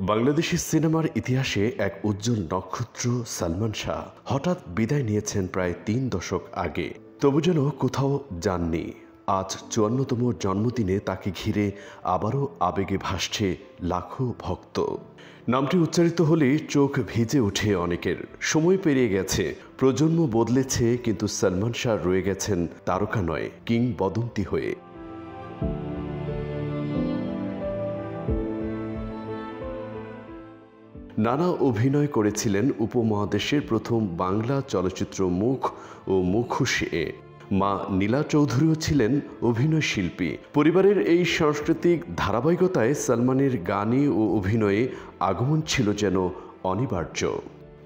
বাংলাদেশি সিনেমার ইতিহাসে এক উজ্জ্বল নক্ষত্র সালমান শাহ হঠাৎ বিদায় নিয়েছেন প্রায় ৩ দশক আগে। তবু যেন কোথাও যাননি। আজ ৫৪তম জন্মদিনে তাকে ঘিরে আবারও আবেগে ভাসছে লাখো ভক্ত। নামটি উচ্চারিত হলে চোখ ভিজে ওঠে অনেকের। সময় পেরিয়ে গেছে, প্রজন্ম বদলেছে, কিন্তু সালমান শাহ রয়ে গেছেন তারকা নয়, কিংবদন্তি হয়ে। নানা অভিনয় করেছিলেন উপমহাদেশের প্রথম বাংলা চলচ্চিত্র মুখ ও মুখোশে। মা নীলা চৌধুরীও ছিলেন অভিনয় শিল্পী। পরিবারের এই সাংস্কৃতিক ধারাবাহিকতায় সালমানের গানে ও অভিনয়ে আগমন ছিল যেন অনিবার্য।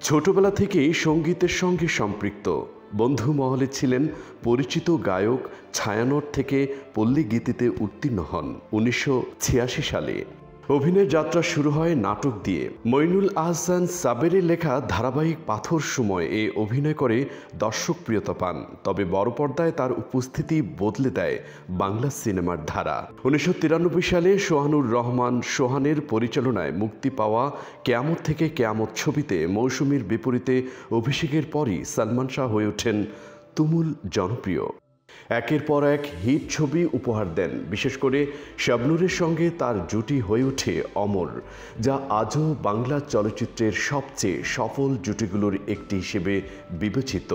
ছোটবেলা থেকেই সঙ্গীতের সঙ্গে সম্পৃক্ত। বন্ধু মহলে ছিলেন পরিচিত গায়ক। ছায়ানট থেকে পল্লী গীতিতে উত্তীর্ণ হন ১৯৮৬ সালে। অভিনয়ের যাত্রা শুরু হয় নাটক দিয়ে। মইনুল আহসান সাবেরের লেখা ধারাবাহিক পাথর সময় এ অভিনয় করে দর্শক প্রিয়তা পান। তবে বড় পর্দায় তার উপস্থিতি বদলে দেয় বাংলা সিনেমার ধারা। ১৯৯৩ সালে সোহানুর রহমান সোহানের পরিচালনায় মুক্তি পাওয়া কেয়ামত থেকে কেয়ামত ছবিতে মৌসুমীর বিপরীতে অভিষেকের পরই সালমান শাহ হয়ে ওঠেন তুমুল জনপ্রিয়। একের পর এক হিট ছবি উপহার দেন। বিশেষ করে শাবনূরের সঙ্গে তার জুটি হয়ে ওঠে অমর, যা আজও বাংলা চলচ্চিত্রের সবচেয়ে সফল জুটিগুলোর একটি হিসেবে বিবেচিত।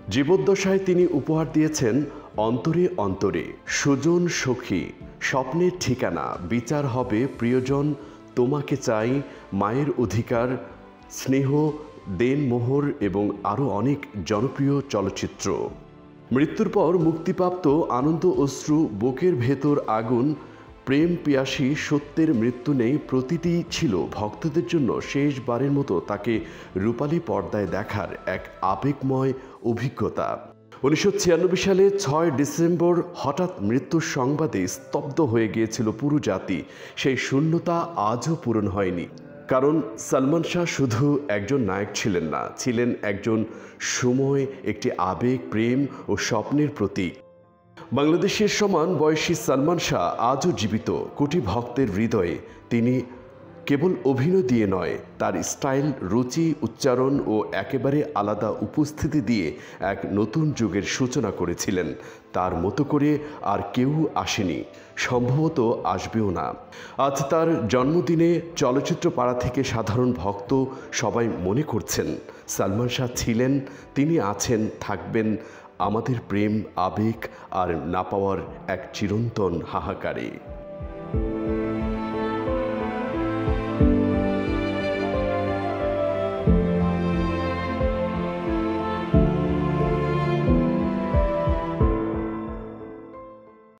জীবদ্দশায় তিনি উপহার দিয়েছেন অন্তরে অন্তরে, সুজন সখী, স্বপ্নের ঠিকানা, বিচার হবে, প্রিয়জন, তোমাকে চাই, মায়ের অধিকার, স্নেহ, দেন মোহর এবং আরও অনেক জনপ্রিয় চলচ্চিত্র। মৃত্যুর পর মুক্তিপ্রাপ্ত আনন্দ অশ্রু, বুকের ভেতর আগুন, প্রেম পিয়াসী, সত্যের মৃত্যু নেই প্রতিটি ছিল ভক্তদের জন্য শেষবারের মতো তাকে রূপালী পর্দায় দেখার এক আবেগময় অভিজ্ঞতা। ১৯৯৬ সালে ৬ ডিসেম্বর হঠাৎ মৃত্যুর সংবাদে স্তব্ধ হয়ে গিয়েছিল পুরো জাতি। সেই শূন্যতা আজও পূরণ হয়নি। কারণ সালমান শাহ শুধু একজন নায়ক ছিলেন না, ছিলেন একজন সময়, একটি আবেগ, প্রেম ও স্বপ্নের প্রতীক। বাংলাদেশের সমান বয়সী সালমান শাহ আজও জীবিত কোটি ভক্তের হৃদয়ে। তিনি কেবল অভিনয় দিয়ে নয়, তার স্টাইল, রুচি, উচ্চারণ ও একেবারে আলাদা উপস্থিতি দিয়ে এক নতুন যুগের সূচনা করেছিলেন। তার মতো করে আর কেউ আসেনি, সম্ভবত আসবেও না। আজ তার জন্মদিনে চলচ্চিত্র পাড়া থেকে সাধারণ ভক্ত সবাই মনে করছেন সালমান শাহ ছিলেন, তিনি আছেন, থাকবেন আমাদের প্রেম, আবেগ আর না পাওয়ার এক চিরন্তন হাহাকারে।